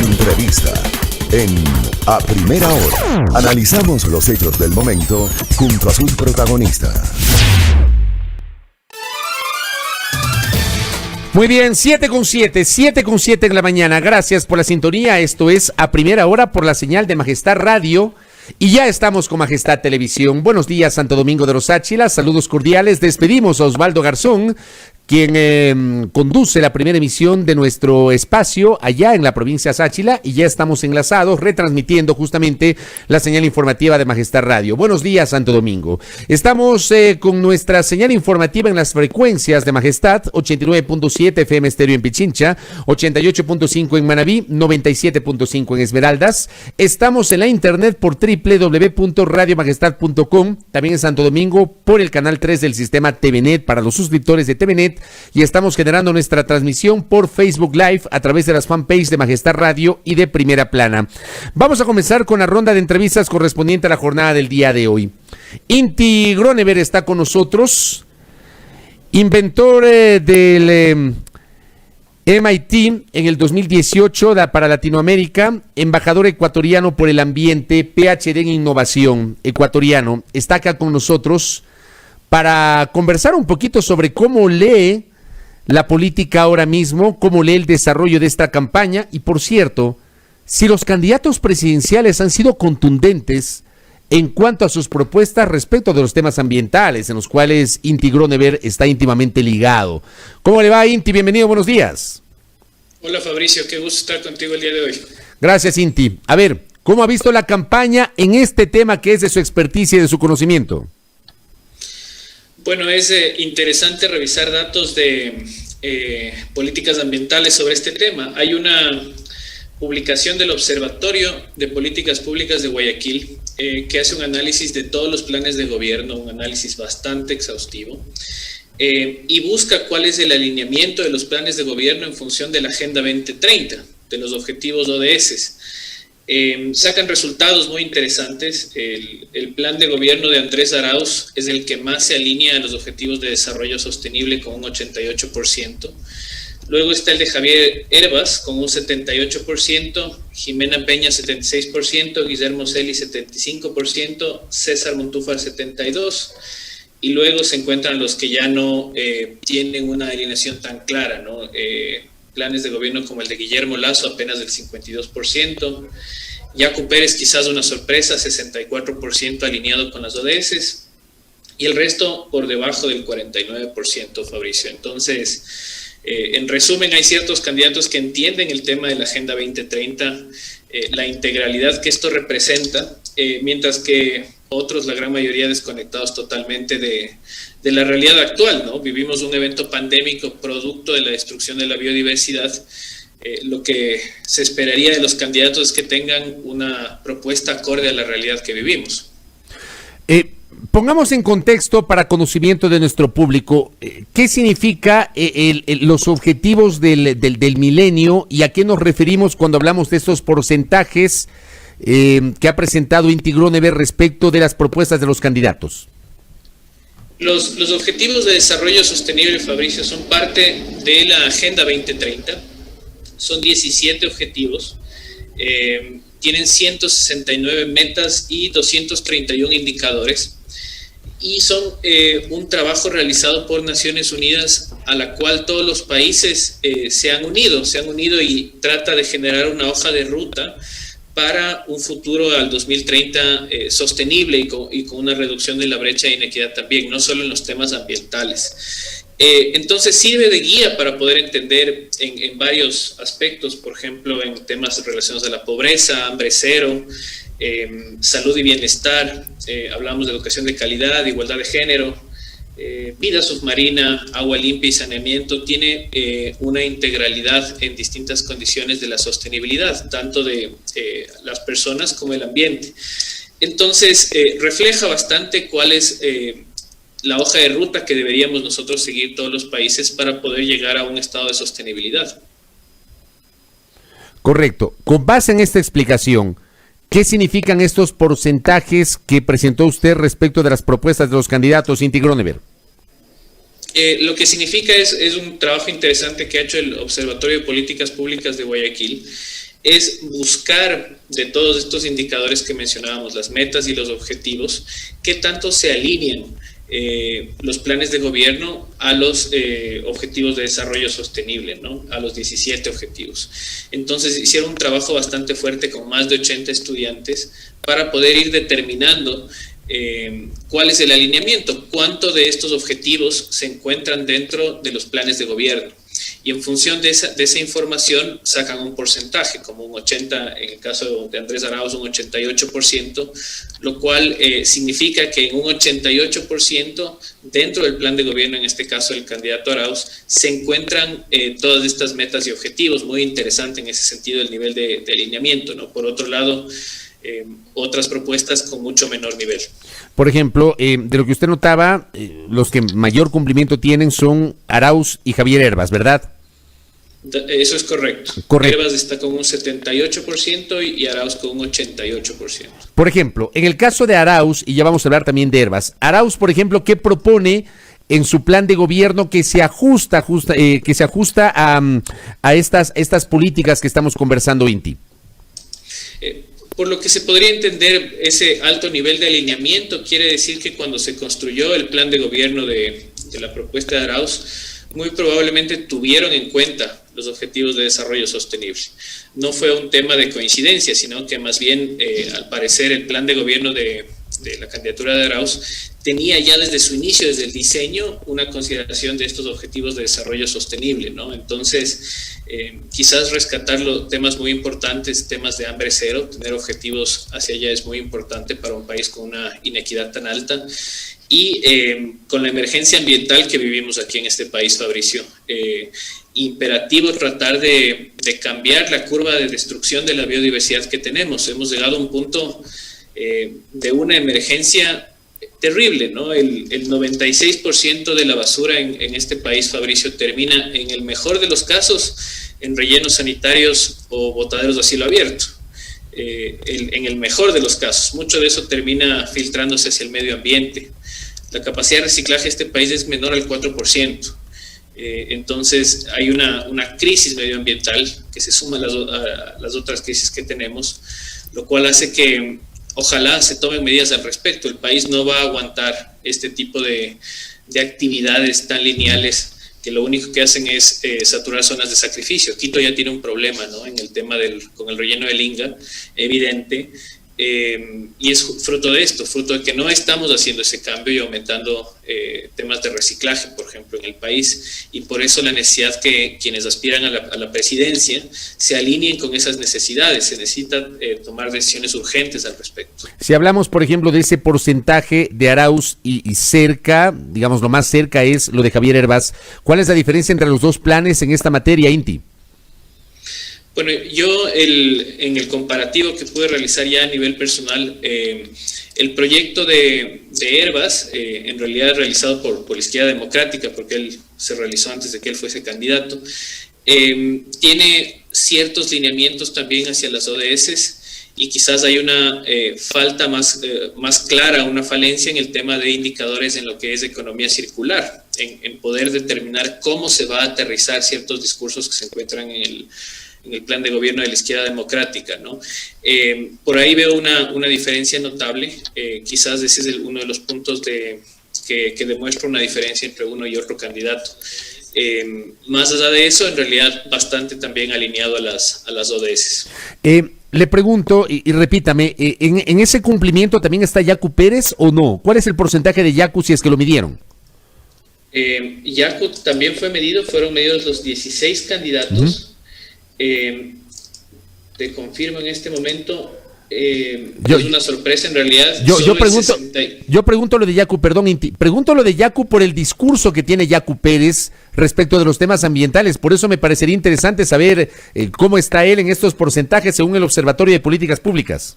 Entrevista. En A Primera Hora, analizamos los hechos del momento junto a sus protagonistas. Muy bien, 7:07 en la mañana. Gracias por la sintonía. Esto es A Primera Hora por la señal de Majestad Radio. Y ya estamos con Majestad Televisión. Buenos días, Santo Domingo de los Áchila. Saludos cordiales. Despedimos a Osvaldo Garzón, quien conduce la primera emisión de nuestro espacio allá en la provincia de Sáchila, y ya estamos enlazados, retransmitiendo justamente la señal informativa de Majestad Radio. Buenos días, Santo Domingo. Estamos con nuestra señal informativa en las frecuencias de Majestad, 89.7 FM estéreo en Pichincha, 88.5 en Manabí, 97.5 en Esmeraldas. Estamos en la internet por www.radiomajestad.com, también en Santo Domingo por el canal 3 del sistema TVNet para los suscriptores de TVNet. Y estamos generando nuestra transmisión por Facebook Live a través de las fanpages de Majestad Radio y de Primera Plana. Vamos a comenzar con la ronda de entrevistas correspondiente a la jornada del día de hoy. Inti Gronever está con nosotros, inventor del MIT en el 2018 para Latinoamérica, embajador ecuatoriano por el ambiente, PhD en innovación ecuatoriano. Está acá con nosotros para conversar un poquito sobre cómo lee la política ahora mismo, cómo lee el desarrollo de esta campaña y, por cierto, si los candidatos presidenciales han sido contundentes en cuanto a sus propuestas respecto de los temas ambientales, en los cuales Inti Gronever está íntimamente ligado. ¿Cómo le va, Inti? Bienvenido, buenos días. Hola, Fabricio, qué gusto estar contigo el día de hoy. Gracias, Inti. A ver, ¿cómo ha visto la campaña en este tema que es de su experticia y de su conocimiento? Bueno, es interesante revisar datos de políticas ambientales sobre este tema. Hay una publicación del Observatorio de Políticas Públicas de Guayaquil que hace un análisis de todos los planes de gobierno, un análisis bastante exhaustivo, y busca cuál es el alineamiento de los planes de gobierno en función de la Agenda 2030, de los objetivos ODS. Sacan resultados muy interesantes. El plan de gobierno de Andrés Arauz es el que más se alinea a los objetivos de desarrollo sostenible con un 88%. Luego está el de Javier Herbas con un 78%, Jimena Peña 76%, Guillermo Celi 75%, César Montúfar 72%. Y luego se encuentran los que ya no tienen una alineación tan clara, ¿no? Planes de gobierno como el de Guillermo Lasso, apenas del 52%. Yacu Pérez, quizás una sorpresa, 64% alineado con las ODS. Y el resto por debajo del 49%, Fabricio. Entonces, en resumen, hay ciertos candidatos que entienden el tema de la Agenda 2030, la integralidad que esto representa, mientras que otros, la gran mayoría, desconectados totalmente de la realidad actual, ¿no? Vivimos un evento pandémico producto de la destrucción de la biodiversidad. Lo que se esperaría de los candidatos es que tengan una propuesta acorde a la realidad que vivimos. Pongamos en contexto para conocimiento de nuestro público, ¿qué significa los objetivos del milenio y a qué nos referimos cuando hablamos de esos porcentajes que ha presentado Inti Gronever respecto de las propuestas de los candidatos? Los objetivos de desarrollo sostenible, Fabricio, son parte de la Agenda 2030. Son 17 objetivos. Tienen 169 metas y 231 indicadores. Y son un trabajo realizado por Naciones Unidas a la cual todos los países se han unido y trata de generar una hoja de ruta para un futuro al 2030 sostenible y con una reducción de la brecha de inequidad también, no solo en los temas ambientales. Entonces sirve de guía para poder entender en varios aspectos, por ejemplo, en temas relacionados a la pobreza, hambre cero, salud y bienestar, hablamos de educación de calidad, igualdad de género, vida submarina, agua limpia y saneamiento. Tiene una integralidad en distintas condiciones de la sostenibilidad, tanto de las personas como el ambiente. Entonces, refleja bastante cuál es la hoja de ruta que deberíamos nosotros seguir todos los países para poder llegar a un estado de sostenibilidad. Correcto. Con base en esta explicación, ¿qué significan estos porcentajes que presentó usted respecto de las propuestas de los candidatos, Inti Gronever? Lo que significa es un trabajo interesante que ha hecho el Observatorio de Políticas Públicas de Guayaquil, es buscar de todos estos indicadores que mencionábamos, las metas y los objetivos, qué tanto se alinean los planes de gobierno a los objetivos de desarrollo sostenible, ¿no? A los 17 objetivos. Entonces hicieron un trabajo bastante fuerte con más de 80 estudiantes para poder ir determinando cuál es el alineamiento, cuánto de estos objetivos se encuentran dentro de los planes de gobierno. Y en función de esa información sacan un porcentaje, como un 80%, en el caso de Andrés Arauz un 88%, lo cual significa que en un 88% dentro del plan de gobierno, en este caso del candidato Arauz, se encuentran todas estas metas y objetivos. Muy interesante en ese sentido el nivel de alineamiento, ¿no? Por otro lado, otras propuestas con mucho menor nivel. Por ejemplo, de lo que usted notaba, los que mayor cumplimiento tienen son Arauz y Javier Hervas, ¿verdad? Eso es correcto. Hervas está con un 78% y Arauz con un 88%. Por ejemplo, en el caso de Arauz, y ya vamos a hablar también de Hervas, Arauz, por ejemplo, ¿qué propone en su plan de gobierno que se ajusta a estas políticas que estamos conversando, Inti? Por lo que se podría entender, ese alto nivel de alineamiento quiere decir que cuando se construyó el plan de gobierno de la propuesta de Arauz, muy probablemente tuvieron en cuenta los objetivos de desarrollo sostenible. No fue un tema de coincidencia, sino que más bien, al parecer, el plan de gobierno de la candidatura de Arauz tenía ya desde su inicio, desde el diseño, una consideración de estos objetivos de desarrollo sostenible, ¿no? Entonces, quizás rescatar los temas muy importantes, temas de hambre cero, tener objetivos hacia allá es muy importante para un país con una inequidad tan alta. Y con la emergencia ambiental que vivimos aquí en este país, Fabricio, imperativo tratar de cambiar la curva de destrucción de la biodiversidad que tenemos. Hemos llegado a un punto de una emergencia terrible, ¿no? El 96% de la basura en este país, Fabricio, termina, en el mejor de los casos, en rellenos sanitarios o botaderos de cielo abierto. En el mejor de los casos, mucho de eso termina filtrándose hacia el medio ambiente. La capacidad de reciclaje de este país es menor al 4%. Entonces hay una crisis medioambiental que se suma a las otras crisis que tenemos, lo cual hace que ojalá se tomen medidas al respecto. El país no va a aguantar este tipo de actividades tan lineales que lo único que hacen es saturar zonas de sacrificio. Quito ya tiene un problema, ¿no? En el tema con el relleno del Inga, evidente, y es fruto de esto, fruto de que no estamos haciendo ese cambio y aumentando temas de reciclaje, por ejemplo, en el país, y por eso la necesidad que quienes aspiran a la presidencia se alineen con esas necesidades. Se necesita tomar decisiones urgentes al respecto. Si hablamos, por ejemplo, de ese porcentaje de Arauz y cerca, digamos, lo más cerca es lo de Javier Hervas, ¿cuál es la diferencia entre los dos planes en esta materia, Inti? Bueno, yo en el comparativo que pude realizar ya a nivel personal, el proyecto de Hervas, en realidad realizado por la Izquierda Democrática, porque él se realizó antes de que él fuese candidato, tiene ciertos lineamientos también hacia las ODS, y quizás hay una falta más clara, una falencia en el tema de indicadores en lo que es economía circular, en poder determinar cómo se va a aterrizar ciertos discursos que se encuentran en el plan de gobierno de la Izquierda Democrática, ¿no? Por ahí veo una diferencia notable. Quizás ese es uno de los puntos que demuestra una diferencia entre uno y otro candidato. Más allá de eso, en realidad bastante también alineado a las ODS. Le pregunto, y repítame, ¿en ese cumplimiento también está Yacu Pérez o no? ¿Cuál es el porcentaje de Yacu si es que lo midieron? Yacu también fue medido, fueron medidos los 16 candidatos. Te confirmo en este momento, es una sorpresa en realidad. Yo pregunto lo de Yacu, perdón, pregunto lo de Yacu por el discurso que tiene Yacu Pérez respecto de los temas ambientales. Por eso me parecería interesante saber cómo está él en estos porcentajes según el Observatorio de Políticas Públicas.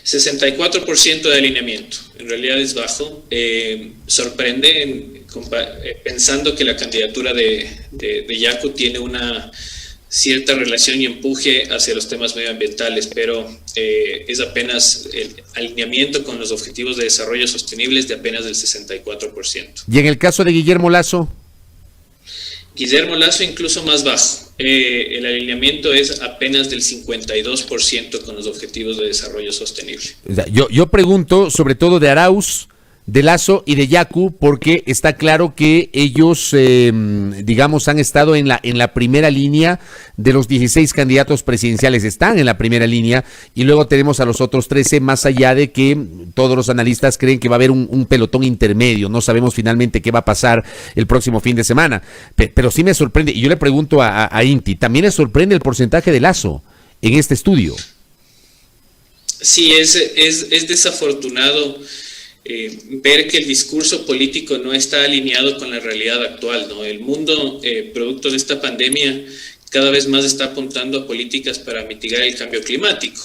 64% de alineamiento, en realidad es bajo. Sorprende pensando que la candidatura de Yacu tiene una cierta relación y empuje hacia los temas medioambientales, pero es apenas el alineamiento con los objetivos de desarrollo sostenibles de apenas del 64%. ¿Y en el caso de Guillermo Lasso? Guillermo Lasso incluso más bajo. El alineamiento es apenas del 52% con los objetivos de desarrollo sostenible. Yo pregunto sobre todo de Arauz, de Lasso y de Yacu, porque está claro que ellos, digamos, han estado en la primera línea de los 16 candidatos presidenciales, están en la primera línea, y luego tenemos a los otros 13, más allá de que todos los analistas creen que va a haber un pelotón intermedio. No sabemos finalmente qué va a pasar el próximo fin de semana, pero sí me sorprende, y yo le pregunto a Inti, ¿también le sorprende el porcentaje de Lasso en este estudio? Sí, es desafortunado ver que el discurso político no está alineado con la realidad actual, ¿no? El mundo, producto de esta pandemia, cada vez más está apuntando a políticas para mitigar el cambio climático.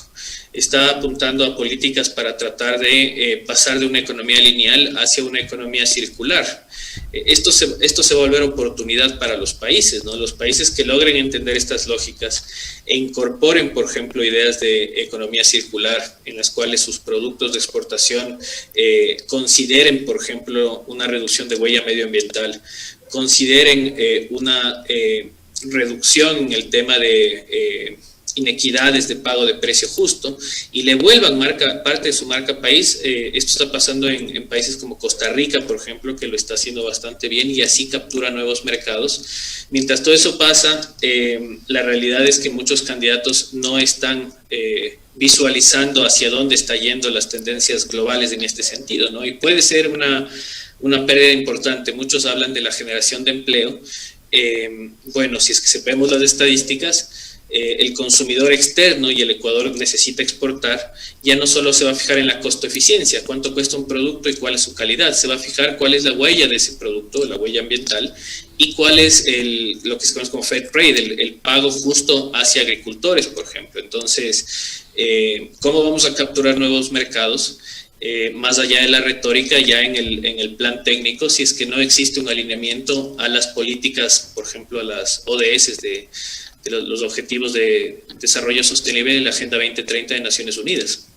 Está apuntando a políticas para tratar de pasar de una economía lineal hacia una economía circular. Esto se va a volver oportunidad para los países, ¿no? Los países que logren entender estas lógicas e incorporen, por ejemplo, ideas de economía circular en las cuales sus productos de exportación consideren, por ejemplo, una reducción de huella medioambiental, consideren una reducción en el tema de inequidades de pago de precio justo y le vuelvan parte de su marca país. Esto está pasando en países como Costa Rica, por ejemplo, que lo está haciendo bastante bien y así captura nuevos mercados. Mientras todo eso pasa, la realidad es que muchos candidatos no están visualizando hacia dónde están yendo las tendencias globales en este sentido, ¿no? Y puede ser una pérdida importante. Muchos hablan de la generación de empleo. Bueno, si es que vemos las estadísticas, el consumidor externo, y el Ecuador necesita exportar, ya no solo se va a fijar en la costo-eficiencia, cuánto cuesta un producto y cuál es su calidad, se va a fijar cuál es la huella de ese producto, la huella ambiental, y cuál es lo que se conoce como fair trade, el pago justo hacia agricultores, por ejemplo. Entonces, ¿cómo vamos a capturar nuevos mercados? Más allá de la retórica, ya en el plan técnico, si es que no existe un alineamiento a las políticas, por ejemplo, a las ODS de los Objetivos de Desarrollo Sostenible de la Agenda 2030 de Naciones Unidas.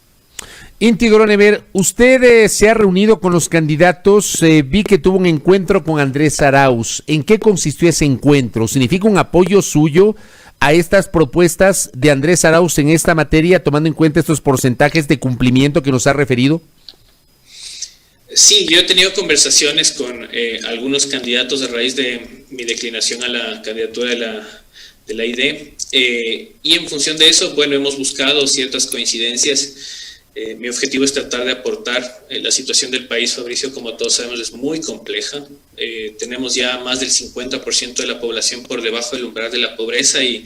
Inti Gronever, usted se ha reunido con los candidatos, vi que tuvo un encuentro con Andrés Arauz. ¿En qué consistió ese encuentro? ¿Significa un apoyo suyo a estas propuestas de Andrés Arauz en esta materia, tomando en cuenta estos porcentajes de cumplimiento que nos ha referido? Sí, yo he tenido conversaciones con algunos candidatos a raíz de mi declinación a la candidatura de la ID, y en función de eso, bueno, hemos buscado ciertas coincidencias. Mi objetivo es tratar de aportar. La situación del país, Fabricio, como todos sabemos, es muy compleja. Tenemos ya más del 50% de la población por debajo del umbral de la pobreza y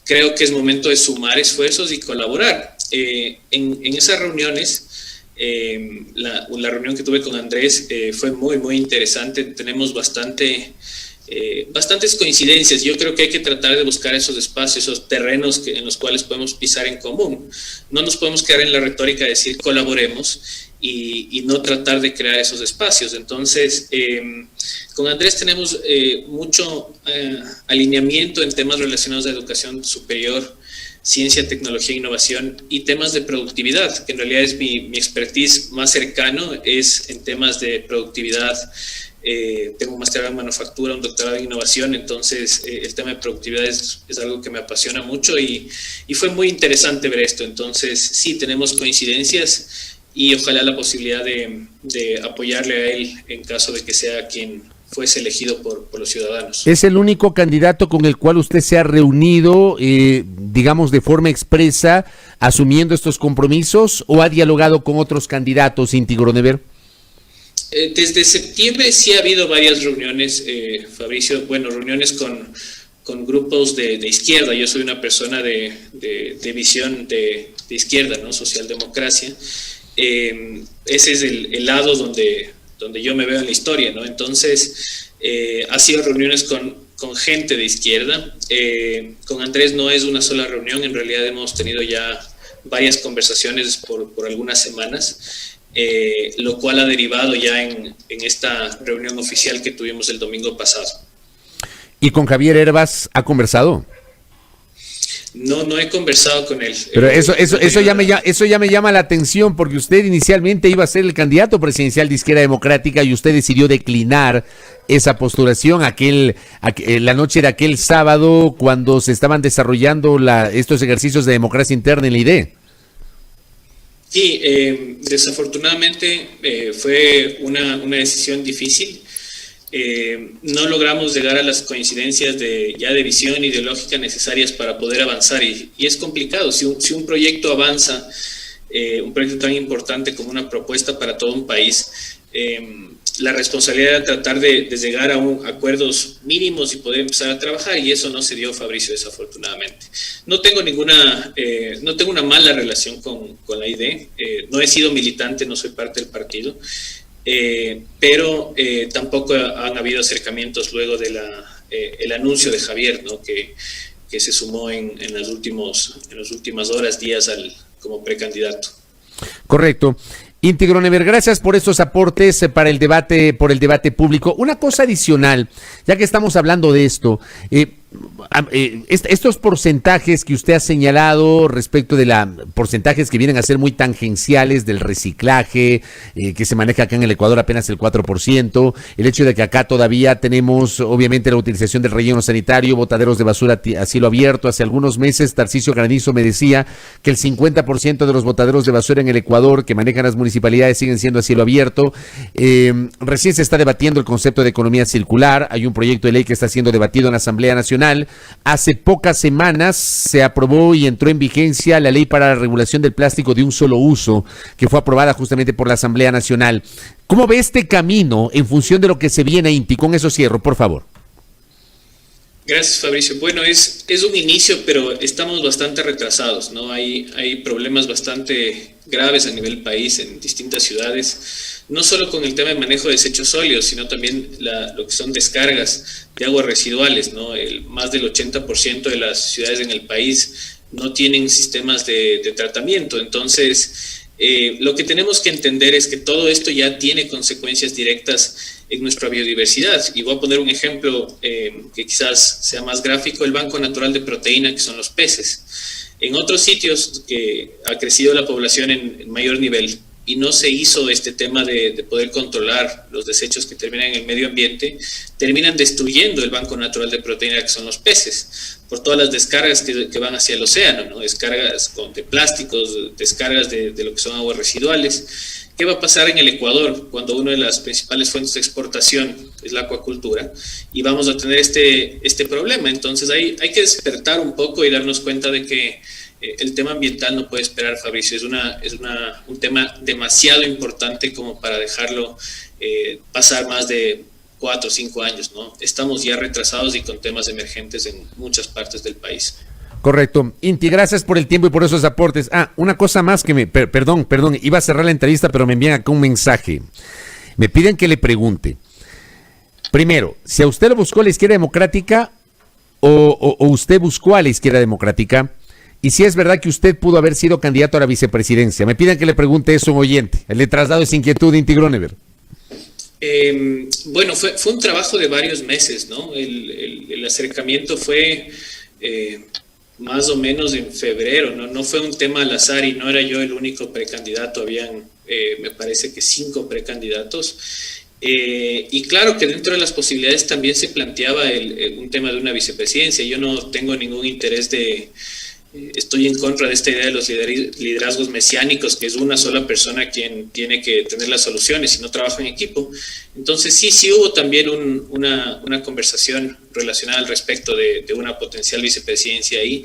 creo que es momento de sumar esfuerzos y colaborar. En esas reuniones, la reunión que tuve con Andrés fue muy interesante. Tenemos bastantes coincidencias. Yo creo que hay que tratar de buscar esos espacios, esos terrenos en los cuales podemos pisar en común. No nos podemos quedar en la retórica de decir colaboremos y no tratar de crear esos espacios. Entonces, con Andrés tenemos mucho alineamiento en temas relacionados a educación superior, ciencia, tecnología e innovación y temas de productividad, que en realidad es mi expertise más cercano, es en temas de productividad. Tengo un máster en manufactura, un doctorado en innovación, entonces el tema de productividad es algo que me apasiona mucho y fue muy interesante ver esto. Entonces sí, tenemos coincidencias y ojalá la posibilidad de apoyarle a él en caso de que sea quien fuese elegido por los ciudadanos. ¿Es el único candidato con el cual usted se ha reunido, digamos, de forma expresa, asumiendo estos compromisos, o ha dialogado con otros candidatos, Inti Gronever? Desde septiembre sí ha habido varias reuniones, Fabricio, bueno, reuniones con grupos de izquierda. Yo soy una persona de visión de izquierda, ¿no? Socialdemocracia. Ese es el lado donde yo me veo en la historia, ¿no? Entonces, ha sido reuniones con gente de izquierda. Con Andrés no es una sola reunión, en realidad hemos tenido ya varias conversaciones por algunas semanas. Lo cual ha derivado ya en esta reunión oficial que tuvimos el domingo pasado. ¿Y con Javier Hervas ha conversado? No he conversado con él. Pero eso ya me llama la atención, porque usted inicialmente iba a ser el candidato presidencial de Izquierda Democrática y usted decidió declinar esa postulación la noche de aquel sábado cuando se estaban desarrollando estos ejercicios de democracia interna en la IDE. Sí, desafortunadamente fue una decisión difícil. No logramos llegar a las coincidencias de visión ideológica necesarias para poder avanzar y es complicado. Si un proyecto avanza, un proyecto tan importante como una propuesta para todo un país, la responsabilidad era tratar de llegar a acuerdos mínimos y poder empezar a trabajar, y eso no se dio, Fabricio, desafortunadamente. No tengo una mala relación con la ID, no he sido militante, no soy parte del partido, pero tampoco han habido acercamientos luego de el anuncio de Javier, ¿no? que se sumó en las últimas horas, días como precandidato. Correcto. Inti Gronever, gracias por estos aportes por el debate público. Una cosa adicional, ya que estamos hablando de esto, estos porcentajes que usted ha señalado respecto de porcentajes que vienen a ser muy tangenciales del reciclaje, que se maneja acá en el Ecuador apenas el 4%, el hecho de que acá todavía tenemos obviamente la utilización del relleno sanitario, botaderos de basura a cielo abierto. Hace algunos meses Tarcisio Granizo me decía que el 50% de los botaderos de basura en el Ecuador que manejan las municipalidades siguen siendo a cielo abierto. Recién se está debatiendo el concepto de economía circular, hay un proyecto de ley que está siendo debatido en la Asamblea Nacional. Hace pocas semanas se aprobó y entró en vigencia la ley para la regulación del plástico de un solo uso, que fue aprobada justamente por la Asamblea Nacional. ¿Cómo ve este camino en función de lo que se viene, Inti? Con eso cierro, por favor. Gracias, Fabricio. Bueno, es un inicio, pero estamos bastante retrasados, ¿no? Hay problemas bastante graves a nivel país en distintas ciudades, no solo con el tema de manejo de desechos sólidos, sino también lo que son descargas de aguas residuales, ¿no? Más del 80% de las ciudades en el país no tienen sistemas de tratamiento. Entonces, lo que tenemos que entender es que todo esto ya tiene consecuencias directas en nuestra biodiversidad. Y voy a poner un ejemplo que quizás sea más gráfico: el Banco Natural de Proteína, que son los peces. En otros sitios ha crecido la población en mayor nivel y no se hizo este tema de poder controlar los desechos que terminan en el medio ambiente, terminan destruyendo el Banco Natural de Proteína, que son los peces, por todas las descargas que van hacia el océano, ¿no? Descargas de plásticos, descargas de lo que son aguas residuales. ¿Qué va a pasar en el Ecuador cuando una de las principales fuentes de exportación es la acuacultura? Y vamos a tener este problema. Entonces hay que despertar un poco y darnos cuenta de que el tema ambiental no puede esperar, Fabricio. Es un tema demasiado importante como para dejarlo pasar más de 4 o 5 años, ¿no? Estamos ya retrasados y con temas emergentes en muchas partes del país. Correcto. Inti, gracias por el tiempo y por esos aportes. Una cosa más que perdón, iba a cerrar la entrevista, pero me envían acá un mensaje. Me piden que le pregunte. Primero, si a usted lo buscó la Izquierda Democrática o usted buscó a la Izquierda Democrática, y si es verdad que usted pudo haber sido candidato a la vicepresidencia. Me piden que le pregunte eso a un oyente. Le traslado esa inquietud, Inti Gronever. Bueno, fue un trabajo de varios meses, ¿no? El acercamiento fue más o menos en febrero, ¿no? No fue un tema al azar y no era yo el único precandidato. Habían, me parece que 5 precandidatos. Y claro que dentro de las posibilidades también se planteaba un tema de una vicepresidencia. Yo no tengo ningún interés estoy en contra de esta idea de los liderazgos mesiánicos, que es una sola persona quien tiene que tener las soluciones y no trabaja en equipo. Entonces sí hubo también una conversación relacionada al respecto de una potencial vicepresidencia ahí.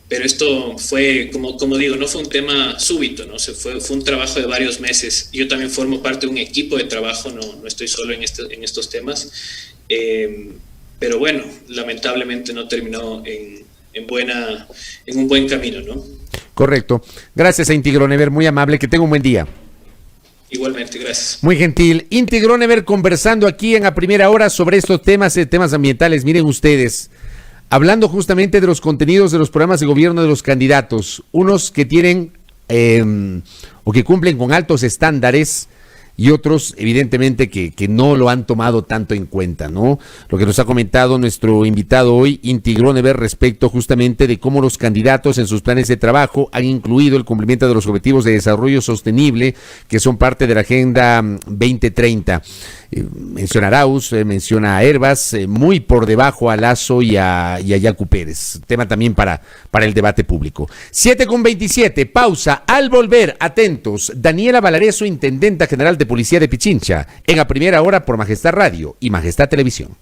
Pero esto fue, como digo, no fue un tema súbito, ¿no? Fue un trabajo de varios meses. Yo también formo parte de un equipo de trabajo, no estoy solo en estos temas. Pero bueno, lamentablemente no terminó en un buen camino, ¿no? Correcto. Gracias a Inti Gronever, muy amable, que tenga un buen día. Igualmente, gracias. Muy gentil. Inti Gronever conversando aquí en A Primera Hora sobre estos temas ambientales. Miren ustedes, hablando justamente de los contenidos de los programas de gobierno de los candidatos, unos que tienen o que cumplen con altos estándares y otros evidentemente que no lo han tomado tanto en cuenta, ¿no? Lo que nos ha comentado nuestro invitado hoy, Inti Groneberg, respecto justamente de cómo los candidatos en sus planes de trabajo han incluido el cumplimiento de los objetivos de desarrollo sostenible que son parte de la Agenda 2030. Menciona a Arauz, menciona a Herbas, muy por debajo a Lasso y a Yacu Pérez. Tema también para el debate público. 7:27, pausa. Al volver, atentos, Daniela Valareso, intendenta general de Policía de Pichincha, en A Primera Hora por Majestad Radio y Majestad Televisión.